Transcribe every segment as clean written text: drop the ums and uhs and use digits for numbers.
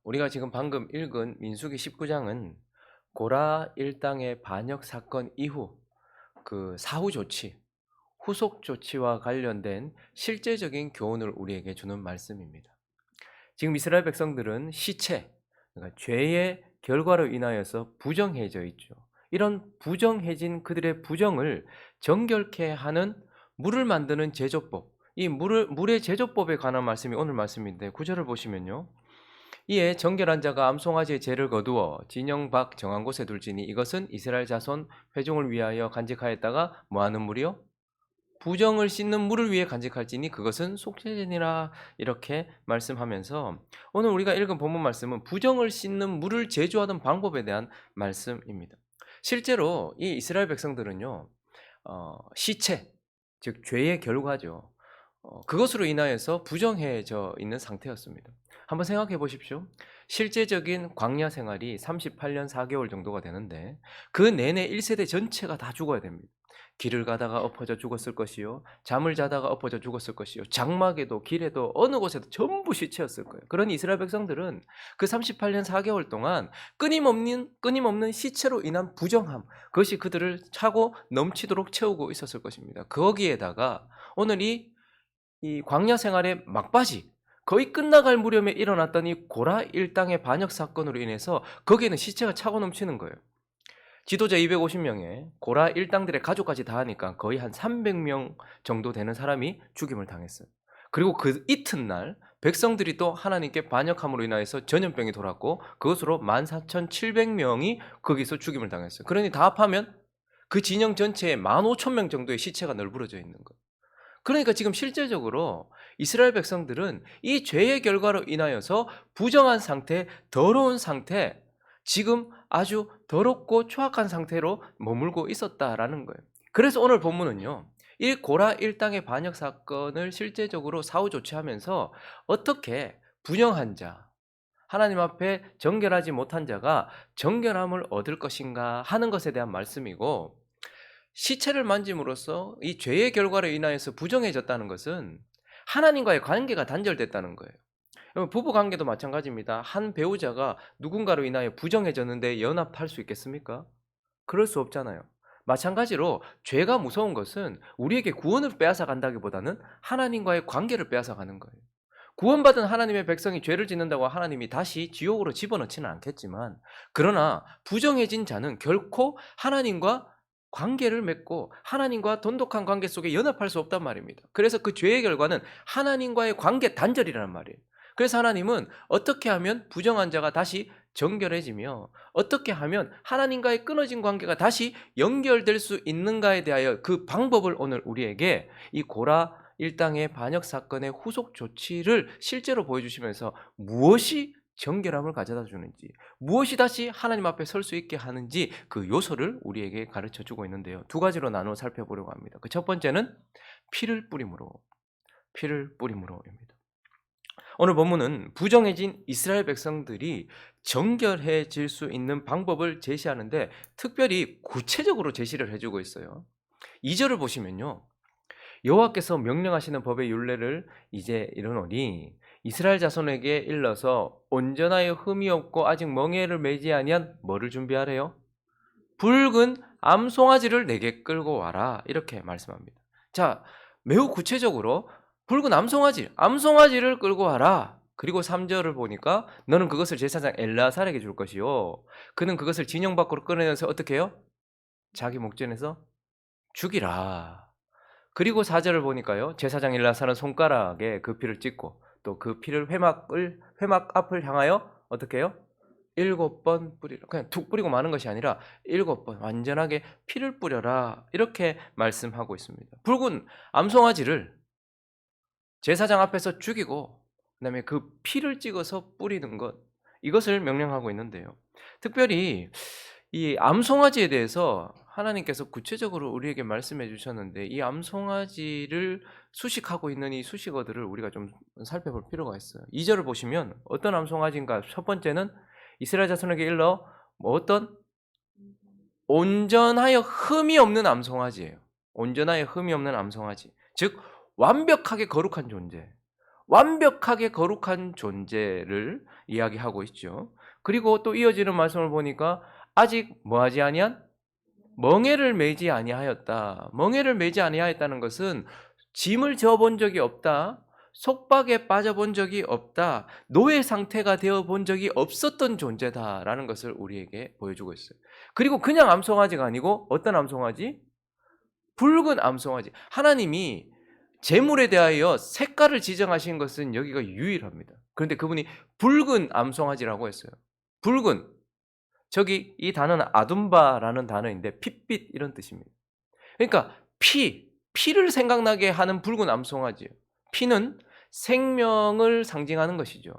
우리가 지금 방금 읽은 민수기 19장은 고라 일당의 반역 사건 이후 그 사후 조치, 후속 조치와 관련된 실제적인 교훈을 우리에게 주는 말씀입니다. 지금 이스라엘 백성들은 시체, 그러니까 죄의 결과로 인하여서 부정해져 있죠. 이런 부정해진 그들의 부정을 정결케 하는 물을 만드는 제조법, 이 물의 제조법에 관한 말씀이 오늘 말씀인데 9절을 보시면요. 이에 정결한 자가 암송아지의 죄를 거두어 진영 밖 정한 곳에 둘지니 이것은 이스라엘 자손 회중을 위하여 간직하였다가 뭐하는 물이요? 부정을 씻는 물을 위해 간직할지니 그것은 속죄제니라. 이렇게 말씀하면서 오늘 우리가 읽은 본문 말씀은 부정을 씻는 물을 제조하는 방법에 대한 말씀입니다. 실제로 이 이스라엘 백성들은요, 시체, 즉 죄의 결과죠. 그것으로 인하여서 부정해져 있는 상태였습니다. 한번 생각해 보십시오. 실제적인 광야 생활이 38년 4개월 정도가 되는데 그 내내 1세대 전체가 다 죽어야 됩니다. 길을 가다가 엎어져 죽었을 것이요, 잠을 자다가 엎어져 죽었을 것이요, 장막에도 길에도 어느 곳에도 전부 시체였을 거예요. 그런 이스라엘 백성들은 그 38년 4개월 동안 끊임없는 시체로 인한 부정함, 그것이 그들을 차고 넘치도록 채우고 있었을 것입니다. 거기에다가 오늘 이 광야 생활의 막바지, 거의 끝나갈 무렵에 일어났던 이 고라 일당의 반역 사건으로 인해서 거기에는 시체가 차고 넘치는 거예요. 지도자 250명에 고라 일당들의 가족까지 다 하니까 거의 한 300명 정도 되는 사람이 죽임을 당했어요. 그리고 그 이튿날 백성들이 또 하나님께 반역함으로 인하여서 전염병이 돌았고 그것으로 14,700명이 거기서 죽임을 당했어요. 그러니 다 합하면 그 진영 전체에 15,000명 정도의 시체가 널브러져 있는 거예요. 그러니까 지금 실제적으로 이스라엘 백성들은 이 죄의 결과로 인하여서 부정한 상태, 더러운 상태, 지금 아주 더럽고 추악한 상태로 머물고 있었다라는 거예요. 그래서 오늘 본문은요, 이 고라 일당의 반역 사건을 실제적으로 사후 조치하면서 어떻게 분영한 자, 하나님 앞에 정결하지 못한 자가 정결함을 얻을 것인가 하는 것에 대한 말씀이고, 시체를 만짐으로써 이 죄의 결과로 인하여서 부정해졌다는 것은 하나님과의 관계가 단절됐다는 거예요. 부부 관계도 마찬가지입니다. 한 배우자가 누군가로 인하여 부정해졌는데 연합할 수 있겠습니까? 그럴 수 없잖아요. 마찬가지로 죄가 무서운 것은 우리에게 구원을 빼앗아 간다기보다는 하나님과의 관계를 빼앗아 가는 거예요. 구원받은 하나님의 백성이 죄를 짓는다고 하나님이 다시 지옥으로 집어넣지는 않겠지만, 그러나 부정해진 자는 결코 하나님과 관계를 맺고 하나님과 돈독한 관계 속에 연합할 수 없단 말입니다. 그래서 그 죄의 결과는 하나님과의 관계 단절이라는 말이에요. 그래서 하나님은 어떻게 하면 부정한 자가 다시 정결해지며 어떻게 하면 하나님과의 끊어진 관계가 다시 연결될 수 있는가에 대하여 그 방법을 오늘 우리에게 이 고라 일당의 반역 사건의 후속 조치를 실제로 보여주시면서 무엇이 정결함을 가져다 주는지, 무엇이 다시 하나님 앞에 설 수 있게 하는지 그 요소를 우리에게 가르쳐 주고 있는데요. 두 가지로 나누어 살펴보려고 합니다. 그 첫 번째는 피를 뿌림으로입니다. 오늘 본문은 부정해진 이스라엘 백성들이 정결해질 수 있는 방법을 제시하는데 특별히 구체적으로 제시를 해주고 있어요. 2절을 보시면요, 여호와께서 명령하시는 법의 율례를 이제 이르노니 이스라엘 자손에게 일러서 온전하여 흠이 없고 아직 멍에를 매지 아니한 뭐를 준비하래요? 붉은 암송아지를 내게 끌고 와라. 이렇게 말씀합니다. 자, 매우 구체적으로 붉은 암송아지를 끌고 와라. 그리고 3절을 보니까 너는 그것을 제사장 엘르아살에게 줄 것이요, 그는 그것을 진영 밖으로 꺼내서 어떻게 해요? 자기 목전에서 죽이라. 그리고 4절을 보니까요, 제사장 엘르아살은 손가락에 그 피를 찍고 또 그 피를 회막 앞을 향하여 어떻게 해요? 7번 뿌리라. 그냥 툭 뿌리고 마는 것이 아니라 7번 완전하게 피를 뿌려라. 이렇게 말씀하고 있습니다. 붉은 암송아지를 제사장 앞에서 죽이고 그다음에 그 피를 찍어서 뿌리는 것, 이것을 명령하고 있는데요. 특별히 이 암송아지에 대해서 하나님께서 구체적으로 우리에게 말씀해 주셨는데, 이 암송아지를 수식하고 있는 이 수식어들을 우리가 좀 살펴볼 필요가 있어요. 2절을 보시면 어떤 암송아지인가? 첫 번째는 이스라엘 자손에게 일러 어떤 온전하여 흠이 없는 암송아지예요. 온전하여 흠이 없는 암송아지. 즉 완벽하게 거룩한 존재. 완벽하게 거룩한 존재를 이야기하고 있죠. 그리고 또 이어지는 말씀을 보니까 아직 뭐하지 아니한? 멍에를 매지 아니하였다. 멍에를 매지 아니하였다는 것은 짐을 져본 적이 없다. 속박에 빠져본 적이 없다. 노예 상태가 되어본 적이 없었던 존재다라는 것을 우리에게 보여주고 있어요. 그리고 그냥 암송아지가 아니고 어떤 암송아지? 붉은 암송아지. 하나님이 재물에 대하여 색깔을 지정하신 것은 여기가 유일합니다. 그런데 그분이 붉은 암송아지라고 했어요. 붉은. 저기 이 단어는 아둠바라는 단어인데 핏빛 이런 뜻입니다. 그러니까 피를 생각나게 하는 붉은 암송아지예요. 피는 생명을 상징하는 것이죠.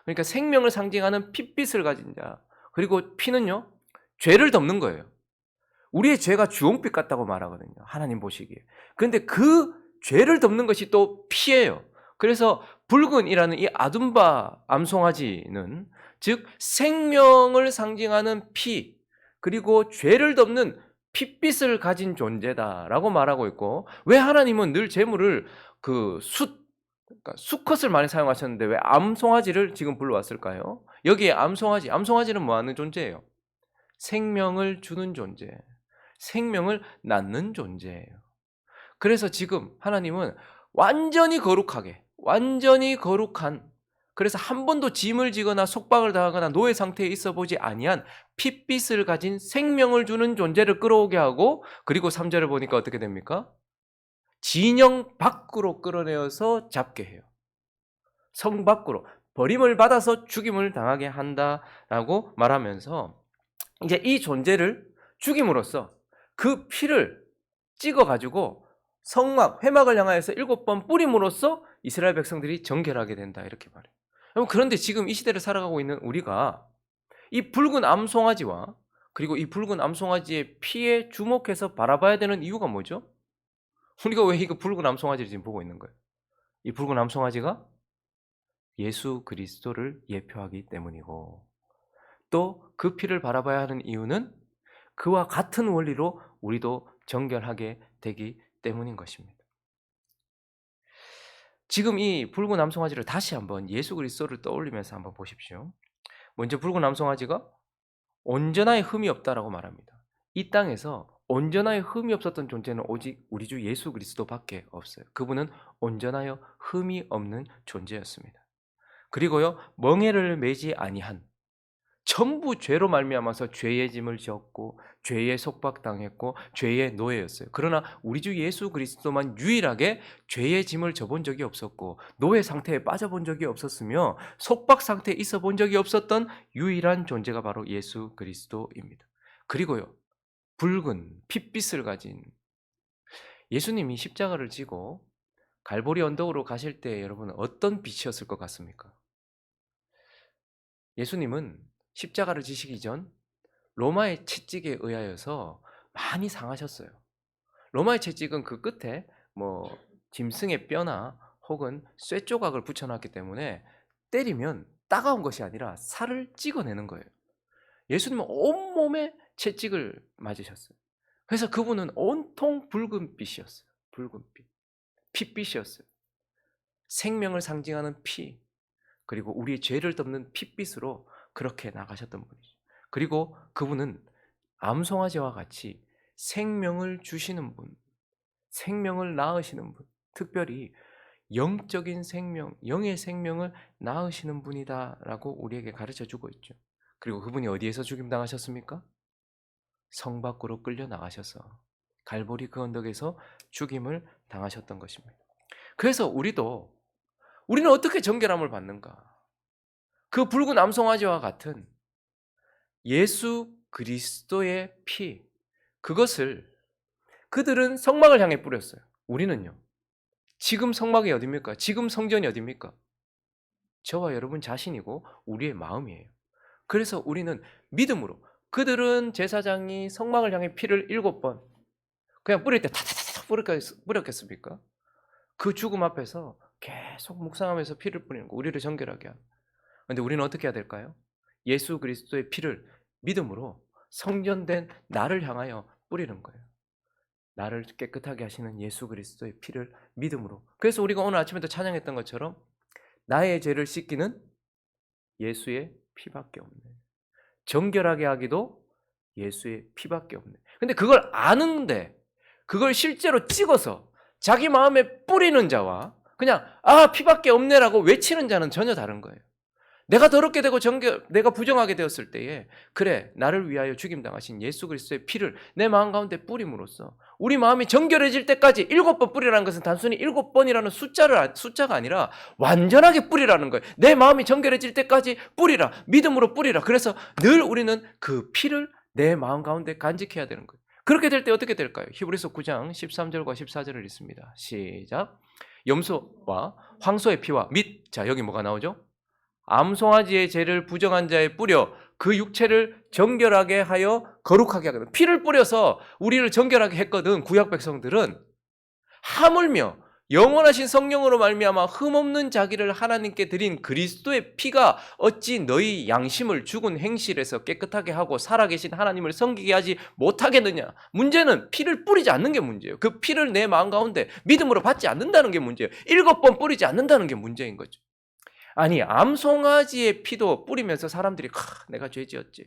그러니까 생명을 상징하는 핏빛을 가진 자. 그리고 피는요, 죄를 덮는 거예요. 우리의 죄가 주홍빛 같다고 말하거든요. 하나님 보시기에. 그런데 그 죄를 덮는 것이 또 피예요. 그래서 붉은이라는 이 아둠바 암송아지는 즉 생명을 상징하는 피 그리고 죄를 덮는 핏빛을 가진 존재다라고 말하고 있고 왜 하나님은 늘 재물을 그러니까 수컷을 많이 사용하셨는데 왜 암송아지를 지금 불러왔을까요? 여기에 암송아지는 뭐 하는 존재예요? 생명을 주는 존재. 생명을 낳는 존재예요. 그래서 지금 하나님은 완전히 거룩한 그래서 한 번도 짐을 지거나 속박을 당하거나 노예 상태에 있어 보지 아니한 핏빛을 가진 생명을 주는 존재를 끌어오게 하고 그리고 3절을 보니까 어떻게 됩니까? 진영 밖으로 끌어내어서 잡게 해요. 성 밖으로 버림을 받아서 죽임을 당하게 한다라고 말하면서 이제 이 존재를 죽임으로써 그 피를 찍어가지고 회막을 향하여서 7번 뿌림으로써 이스라엘 백성들이 정결하게 된다 이렇게 말해요. 그런데 지금 이 시대를 살아가고 있는 우리가 이 붉은 암송아지와 그리고 이 붉은 암송아지의 피에 주목해서 바라봐야 되는 이유가 뭐죠? 우리가 왜 이거 붉은 암송아지를 지금 보고 있는 거예요? 이 붉은 암송아지가 예수 그리스도를 예표하기 때문이고 또 그 피를 바라봐야 하는 이유는 그와 같은 원리로 우리도 정결하게 되기 때문인 것입니다. 지금 이 붉은 암송아지를 다시 한번 예수 그리스도를 떠올리면서 한번 보십시오. 먼저 붉은 암송아지가 온전하여 흠이 없다라고 말합니다. 이 땅에서 온전하여 흠이 없었던 존재는 오직 우리 주 예수 그리스도밖에 없어요. 그분은 온전하여 흠이 없는 존재였습니다. 그리고요 멍에를 매지 아니한 전부 죄로 말미암아서 죄의 짐을 지었고 죄에 속박당했고 죄의 노예였어요. 그러나 우리 주 예수 그리스도만 유일하게 죄의 짐을 져본 적이 없었고 노예 상태에 빠져본 적이 없었으며 속박 상태에 있어 본 적이 없었던 유일한 존재가 바로 예수 그리스도입니다. 그리고요 붉은 핏빛을 가진 예수님이 십자가를 지고 갈보리 언덕으로 가실 때 여러분 어떤 빛이었을 것 같습니까? 예수님은 십자가를 지시기 전 로마의 채찍에 의하여서 많이 상하셨어요. 로마의 채찍은 그 끝에 뭐 짐승의 뼈나 혹은 쇠 조각을 붙여놨기 때문에 때리면 따가운 것이 아니라 살을 찍어내는 거예요. 예수님은 온몸에 채찍을 맞으셨어요. 그래서 그분은 온통 붉은 빛이었어요. 붉은 빛. 핏빛이었어요. 생명을 상징하는 피, 그리고 우리의 죄를 덮는 핏빛으로 그렇게 나가셨던 분이죠. 그리고 그분은 암송아지와 같이 생명을 주시는 분, 생명을 낳으시는 분, 특별히 영적인 생명, 영의 생명을 낳으시는 분이다라고 우리에게 가르쳐 주고 있죠. 그리고 그분이 어디에서 죽임당하셨습니까? 성 밖으로 끌려 나가셔서 갈보리 그 언덕에서 죽임을 당하셨던 것입니다. 그래서 우리는 어떻게 정결함을 받는가? 그 붉은 암송아지와 같은 예수 그리스도의 피, 그것을 그들은 성막을 향해 뿌렸어요. 우리는요. 지금 성막이 어딥니까? 지금 성전이 어딥니까? 저와 여러분 자신이고 우리의 마음이에요. 그래서 우리는 믿음으로 그들은 제사장이 성막을 향해 피를 7번 그냥 뿌릴 때 타타타타 뿌렸겠습니까? 그 죽음 앞에서 계속 묵상하면서 피를 뿌리는 거, 우리를 정결하게 하는. 그런데 우리는 어떻게 해야 될까요? 예수 그리스도의 피를 믿음으로 성전된 나를 향하여 뿌리는 거예요. 나를 깨끗하게 하시는 예수 그리스도의 피를 믿음으로. 그래서 우리가 오늘 아침에도 찬양했던 것처럼 나의 죄를 씻기는 예수의 피밖에 없네. 정결하게 하기도 예수의 피밖에 없네. 근데 그걸 아는데 그걸 실제로 찍어서 자기 마음에 뿌리는 자와 그냥 피밖에 없네라고 외치는 자는 전혀 다른 거예요. 내가 더럽게 되고 내가 부정하게 되었을 때에 그래 나를 위하여 죽임당하신 예수 그리스도의 피를 내 마음 가운데 뿌림으로써 우리 마음이 정결해질 때까지 7번 뿌리라는 것은 단순히 7번이라는 숫자가 아니라 완전하게 뿌리라는 거예요. 내 마음이 정결해질 때까지 뿌리라. 믿음으로 뿌리라. 그래서 늘 우리는 그 피를 내 마음 가운데 간직해야 되는 거예요. 그렇게 될 때 어떻게 될까요? 히브리서 9장 13절과 14절을 읽습니다. 시작. 염소와 황소의 피와 자 여기 뭐가 나오죠? 암송아지의 죄를 부정한 자에 뿌려 그 육체를 정결하게 하여 거룩하게 하거든. 피를 뿌려서 우리를 정결하게 했거든. 구약 백성들은. 하물며 영원하신 성령으로 말미암아 흠없는 자기를 하나님께 드린 그리스도의 피가 어찌 너희 양심을 죽은 행실에서 깨끗하게 하고 살아계신 하나님을 섬기게 하지 못하겠느냐. 문제는 피를 뿌리지 않는 게 문제예요. 그 피를 내 마음 가운데 믿음으로 받지 않는다는 게 문제예요. 7번 뿌리지 않는다는 게 문제인 거죠. 아니 암송아지의 피도 뿌리면서 사람들이 내가 죄 지었지.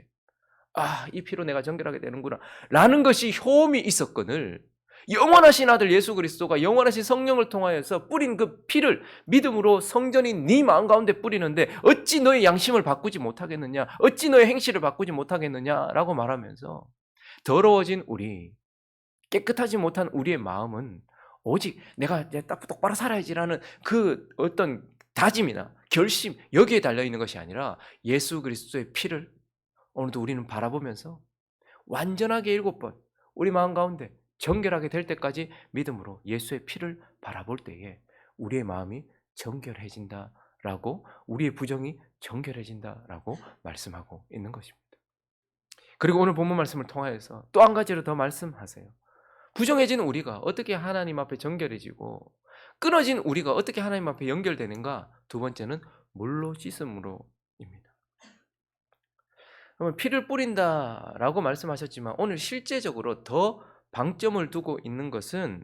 이 피로 내가 정결하게 되는구나 라는 것이 효험이 있었거늘 영원하신 아들 예수 그리스도가 영원하신 성령을 통하여서 뿌린 그 피를 믿음으로 성전인 네 마음 가운데 뿌리는데 어찌 너의 양심을 바꾸지 못하겠느냐, 어찌 너의 행실을 바꾸지 못하겠느냐라고 말하면서 더러워진 우리, 깨끗하지 못한 우리의 마음은 오직 내가 딱 똑바로 살아야지라는 그 어떤 다짐이나 결심 여기에 달려있는 것이 아니라 예수 그리스도의 피를 오늘도 우리는 바라보면서 완전하게 7번 우리 마음 가운데 정결하게 될 때까지 믿음으로 예수의 피를 바라볼 때에 우리의 마음이 정결해진다라고, 우리의 부정이 정결해진다라고 말씀하고 있는 것입니다. 그리고 오늘 본문 말씀을 통하여서 또 한 가지를 더 말씀하세요. 부정해진 우리가 어떻게 하나님 앞에 정결해지고 끊어진 우리가 어떻게 하나님 앞에 연결되는가? 두 번째는 물로 씻음으로입니다. 그러면 피를 뿌린다라고 말씀하셨지만 오늘 실제적으로 더 방점을 두고 있는 것은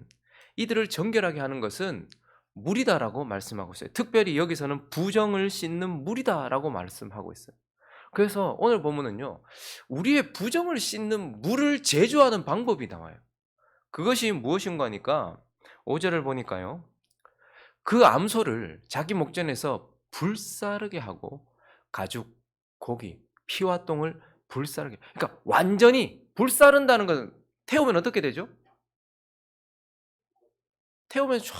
이들을 정결하게 하는 것은 물이다라고 말씀하고 있어요. 특별히 여기서는 부정을 씻는 물이다라고 말씀하고 있어요. 그래서 오늘 보면은요, 우리의 부정을 씻는 물을 제조하는 방법이 나와요. 그것이 무엇인가 하니까 5절을 보니까요, 그 암소를 자기 목전에서 불사르게 하고 가죽, 고기, 피와 똥을 불사르게, 그러니까 완전히 불사른다는 것은 태우면 어떻게 되죠? 태우면 쫙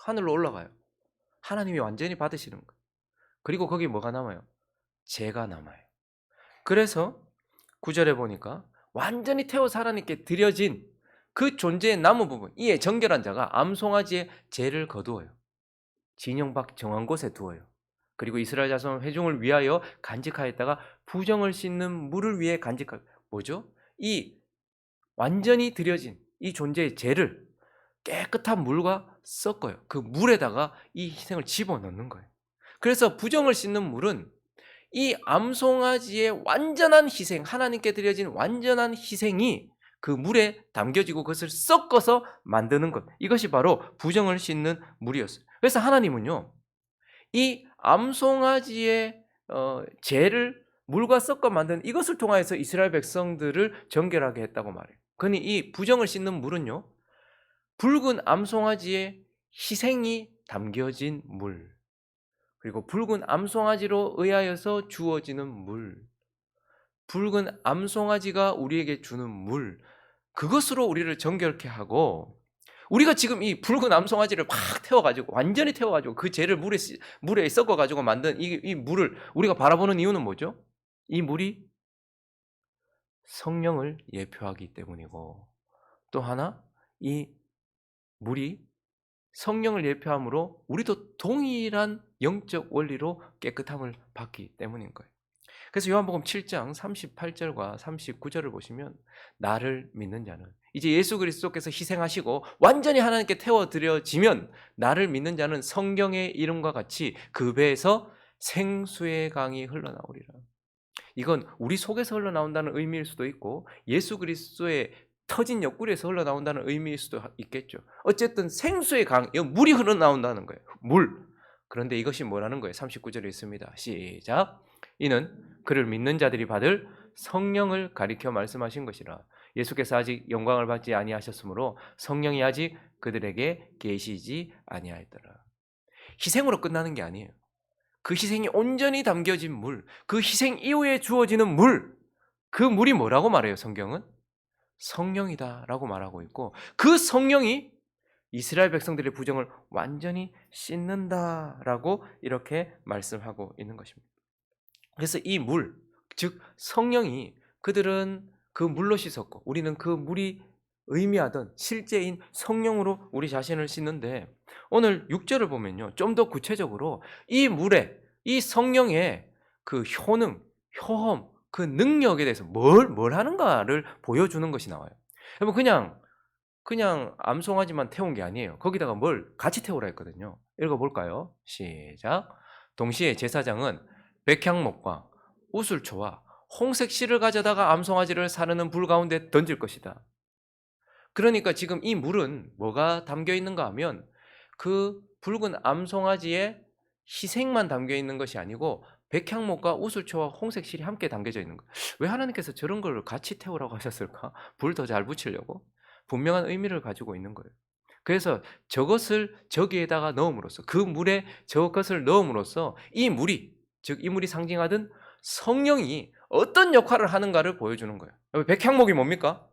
하늘로 올라가요. 하나님이 완전히 받으시는 거예요. 그리고 거기 뭐가 남아요? 죄가 남아요. 그래서 9절에 보니까 완전히 태워서 하나님께 드려진 그 존재의 남은 부분, 이에 정결한 자가 암송아지의 죄를 거두어요. 진영 밖 정한 곳에 두어요. 그리고 이스라엘 자손 회중을 위하여 간직하였다가 부정을 씻는 물을 위해 간직할, 뭐죠? 이 완전히 드려진 이 존재의 죄를 깨끗한 물과 섞어요. 그 물에다가 이 희생을 집어넣는 거예요. 그래서 부정을 씻는 물은 이 암송아지의 완전한 희생, 하나님께 드려진 완전한 희생이 그 물에 담겨지고 그것을 섞어서 만드는 것, 이것이 바로 부정을 씻는 물이었어요. 그래서 하나님은요, 이 암송아지의 죄를 물과 섞어 만든 이것을 통하여서 이스라엘 백성들을 정결하게 했다고 말해요. 그러니 이 부정을 씻는 물은요, 붉은 암송아지의 희생이 담겨진 물, 그리고 붉은 암송아지로 의하여서 주어지는 물, 붉은 암송아지가 우리에게 주는 물, 그것으로 우리를 정결케 하고, 우리가 지금 이 붉은 암송아지를 막 태워가지고 완전히 태워가지고 그 죄를 물에 섞어가지고 만든 이 물을 우리가 바라보는 이유는 뭐죠? 이 물이 성령을 예표하기 때문이고, 또 하나 이 물이 성령을 예표함으로 우리도 동일한 영적 원리로 깨끗함을 받기 때문인 거예요. 그래서 요한복음 7장 38절과 39절을 보시면 나를 믿는 자는, 이제 예수 그리스도께서 희생하시고 완전히 하나님께 태워드려지면 나를 믿는 자는 성경의 이름과 같이 그 배에서 생수의 강이 흘러나오리라. 이건 우리 속에서 흘러나온다는 의미일 수도 있고 예수 그리스도의 터진 옆구리에서 흘러나온다는 의미일 수도 있겠죠. 어쨌든 생수의 강, 물이 흘러나온다는 거예요. 물. 그런데 이것이 뭐라는 거예요? 39절에 있습니다. 시작. 이는 그를 믿는 자들이 받을 성령을 가리켜 말씀하신 것이라. 예수께서 아직 영광을 받지 아니하셨으므로 성령이 아직 그들에게 계시지 아니하였더라. 희생으로 끝나는 게 아니에요. 그 희생이 온전히 담겨진 물, 그 희생 이후에 주어지는 물, 그 물이 뭐라고 말해요, 성경은? 성령이다라고 말하고 있고, 그 성령이 이스라엘 백성들의 부정을 완전히 씻는다라고 이렇게 말씀하고 있는 것입니다. 그래서 이 물, 즉 성령이 그들은 그 물로 씻었고 우리는 그 물이 의미하던 실제인 성령으로 우리 자신을 씻는데, 오늘 6절을 보면요, 좀 더 구체적으로 이 물에, 이 성령의 그 효능, 효험, 그 능력에 대해서 뭘 하는가를 보여주는 것이 나와요. 여러분, 그냥 암송아지만 태운 게 아니에요. 거기다가 뭘 같이 태우라 했거든요. 읽어볼까요? 시작. 동시에 제사장은 백향목과 우슬초와 홍색 실을 가져다가 암송아지를 사르는 불 가운데 던질 것이다. 그러니까 지금 이 물은 뭐가 담겨 있는가 하면 그 붉은 암송아지의 희생만 담겨 있는 것이 아니고 백향목과 우슬초와 홍색 실이 함께 담겨져 있는 거예요. 왜 하나님께서 저런 걸 같이 태우라고 하셨을까? 불 더 잘 붙이려고? 분명한 의미를 가지고 있는 거예요. 그래서 저것을 저기에다가 넣음으로써, 그 물에 저것을 넣음으로써 이 물이, 즉 이 물이 상징하던 성령이 어떤 역할을 하는가를 보여주는 거예요. 백향목이 뭡니까?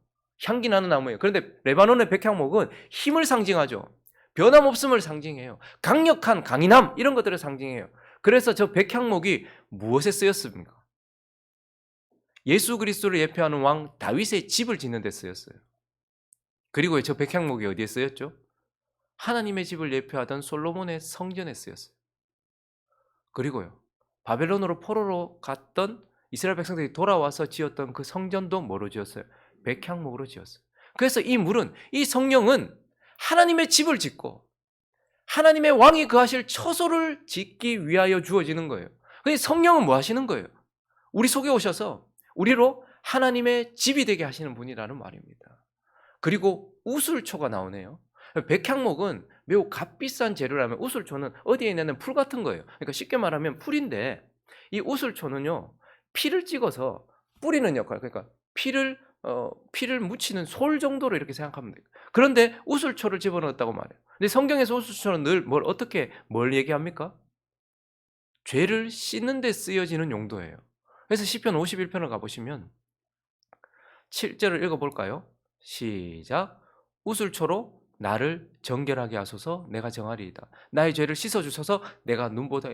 향기 나는 나무예요. 그런데 레바논의 백향목은 힘을 상징하죠. 변함없음을 상징해요. 강력한 강인함, 이런 것들을 상징해요. 그래서 저 백향목이 무엇에 쓰였습니까? 예수 그리스도를 예표하는 왕 다윗의 집을 짓는 데 쓰였어요. 그리고 저 백향목이 어디에 쓰였죠? 하나님의 집을 예표하던 솔로몬의 성전에 쓰였어요. 그리고요, 바벨론으로 포로로 갔던 이스라엘 백성들이 돌아와서 지었던 그 성전도 뭐로 지었어요? 백향목으로 지었어요. 그래서 이 물은, 이 성령은 하나님의 집을 짓고 하나님의 왕이 거하실 처소를 짓기 위하여 주어지는 거예요. 근데 성령은 뭐 하시는 거예요? 우리 속에 오셔서 우리로 하나님의 집이 되게 하시는 분이라는 말입니다. 그리고 우슬초가 나오네요. 백향목은 매우 값비싼 재료라면 우슬초는 어디에 있는 풀 같은 거예요. 그러니까 쉽게 말하면 풀인데, 이 우슬초는요, 피를 찍어서 뿌리는 역할, 그러니까 피를 묻히는 솔 정도로 이렇게 생각하면 돼요. 그런데 우슬초를 집어넣었다고 말해요. 근데 성경에서 우슬초는 늘 뭘 얘기합니까? 죄를 씻는 데 쓰여지는 용도예요. 그래서 시편 51편을 가보시면 7절을 읽어볼까요? 시작. 우슬초로 나를 정결하게 하소서. 내가 정하리이다. 나의 죄를 씻어주셔서 내가 눈보다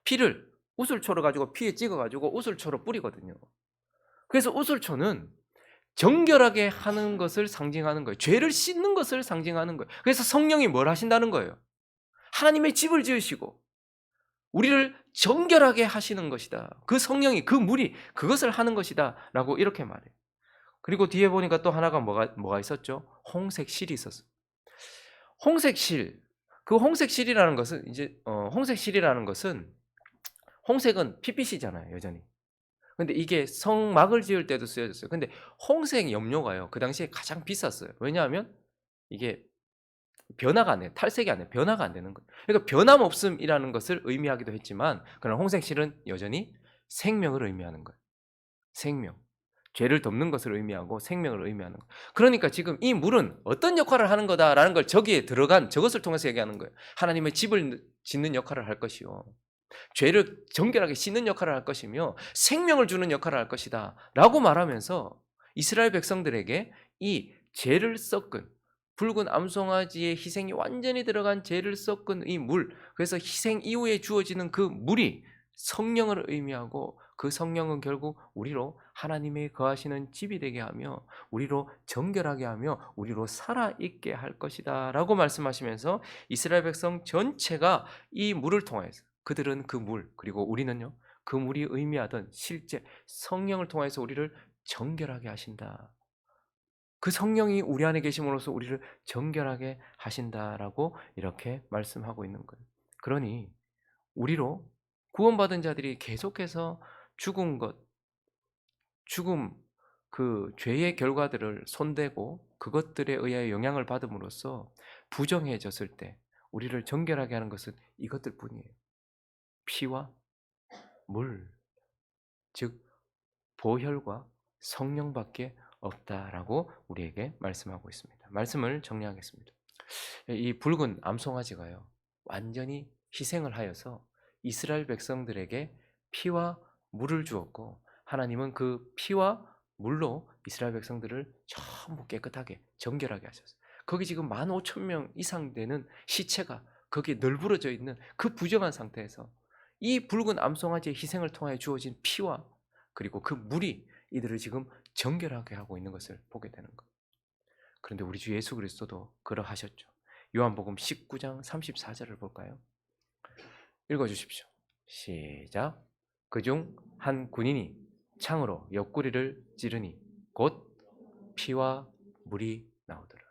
피를 우슬초로 가지고 피에 찍어가지고 우슬초로 뿌리거든요. 그래서 우슬초는 정결하게 하는 것을 상징하는 거예요. 죄를 씻는 것을 상징하는 거예요. 그래서 성령이 뭘 하신다는 거예요? 하나님의 집을 지으시고 우리를 정결하게 하시는 것이다. 그 성령이, 그 물이 그것을 하는 것이다 라고 이렇게 말해요. 그리고 뒤에 보니까 또 하나가 뭐가 있었죠? 홍색 실이 있었어요. 홍색 실. 그 홍색 실이라는 것은 홍색 실이라는 것은, 홍색은 핏빛이잖아요, 여전히. 근데 이게 성막을 지을 때도 쓰여졌어요. 근데 홍색 염료가요, 그 당시에 가장 비쌌어요. 왜냐하면 이게 변화가 안 돼요. 탈색이 안 돼요. 변화가 안 되는 거예요. 그러니까 변함없음이라는 것을 의미하기도 했지만, 그러나 홍색 실은 여전히 생명을 의미하는 거예요. 생명. 죄를 덮는 것을 의미하고 생명을 의미하는 거예요. 그러니까 지금 이 물은 어떤 역할을 하는 거다라는 걸 저기에 들어간 저것을 통해서 얘기하는 거예요. 하나님의 집을 짓는 역할을 할 것이요, 죄를 정결하게 씻는 역할을 할 것이며 생명을 주는 역할을 할 것이다 라고 말하면서 이스라엘 백성들에게 이 죄를 섞은, 붉은 암송아지의 희생이 완전히 들어간 죄를 섞은 이 물, 그래서 희생 이후에 주어지는 그 물이 성령을 의미하고, 그 성령은 결국 우리로 하나님의 거하시는 집이 되게 하며 우리로 정결하게 하며 우리로 살아있게 할 것이다 라고 말씀하시면서 이스라엘 백성 전체가 이 물을 통해서, 그들은 그 물, 그리고 우리는요, 그 물이 의미하던 실제 성령을 통해서 우리를 정결하게 하신다. 그 성령이 우리 안에 계심으로써 우리를 정결하게 하신다라고 이렇게 말씀하고 있는 거예요. 그러니 우리로 구원받은 자들이 계속해서 죽은 것, 죽음, 그 죄의 결과들을 손대고 그것들에 의하여 영향을 받음으로써 부정해졌을 때, 우리를 정결하게 하는 것은 이것들 뿐이에요. 피와 물, 즉 보혈과 성령밖에 없다라고 우리에게 말씀하고 있습니다. 말씀을 정리하겠습니다. 이 붉은 암송아지가요, 완전히 희생을 하여서 이스라엘 백성들에게 피와 물을 주었고, 하나님은 그 피와 물로 이스라엘 백성들을 전부 깨끗하게 정결하게 하셨어요. 거기 지금 15,000명 이상 되는 시체가 거기에 널브러져 있는 그 부정한 상태에서 이 붉은 암송아지의 희생을 통하여 주어진 피와 그리고 그 물이 이들을 지금 정결하게 하고 있는 것을 보게 되는 것. 그런데 우리 주 예수 그리스도도 그러하셨죠. 요한복음 19장 34절을 볼까요? 읽어 주십시오. 시작. 그중 한 군인이 창으로 옆구리를 찌르니 곧 피와 물이 나오더라.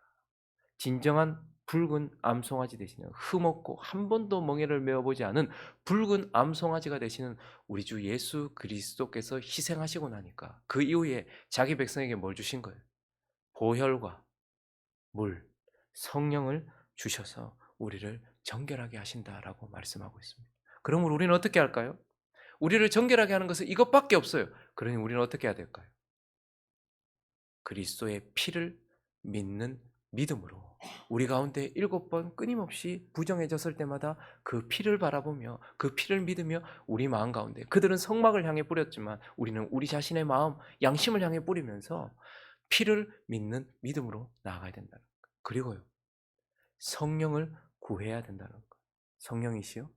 진정한 붉은 암송아지 되시는, 흠없고 한 번도 멍에를 메어보지 않은 붉은 암송아지가 되시는 우리 주 예수 그리스도께서 희생하시고 나니까 그 이후에 자기 백성에게 뭘 주신 거예요? 보혈과 물, 성령을 주셔서 우리를 정결하게 하신다라고 말씀하고 있습니다. 그러면 우리는 어떻게 할까요? 우리를 정결하게 하는 것은 이것밖에 없어요. 그러니 우리는 어떻게 해야 될까요? 그리스도의 피를 믿는 믿음으로 우리 가운데 7번 끊임없이 부정해졌을 때마다 그 피를 바라보며 그 피를 믿으며 우리 마음 가운데, 그들은 성막을 향해 뿌렸지만 우리는 우리 자신의 마음, 양심을 향해 뿌리면서 피를 믿는 믿음으로 나아가야 된다는 것. 그리고요, 성령을 구해야 된다는 것. 성령이시여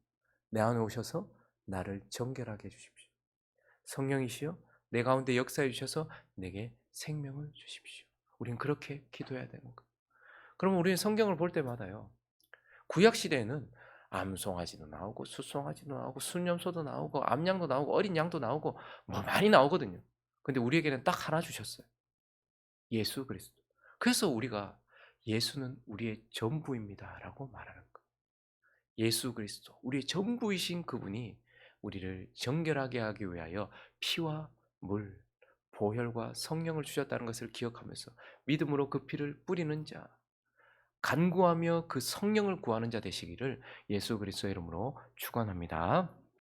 내 안에 오셔서 나를 정결하게 해주십시오. 성령이시여 내 가운데 역사해 주셔서 내게 생명을 주십시오. 우리는 그렇게 기도해야 되는 것. 그러면 우리는 성경을 볼 때마다요, 구약 시대에는 암송아지도 나오고 숫송아지도 나오고 순염소도 나오고 암양도 나오고 어린 양도 나오고 뭐 많이 나오거든요. 근데 우리에게는 딱 하나 주셨어요. 예수 그리스도. 그래서 우리가 예수는 우리의 전부입니다라고 말하는 거예요. 예수 그리스도, 우리의 전부이신 그분이 우리를 정결하게 하기 위하여 피와 물, 보혈과 성령을 주셨다는 것을 기억하면서 믿음으로 그 피를 뿌리는 자, 간구하며 그 성령을 구하는 자 되시기를 예수 그리스도의 이름으로 축원합니다.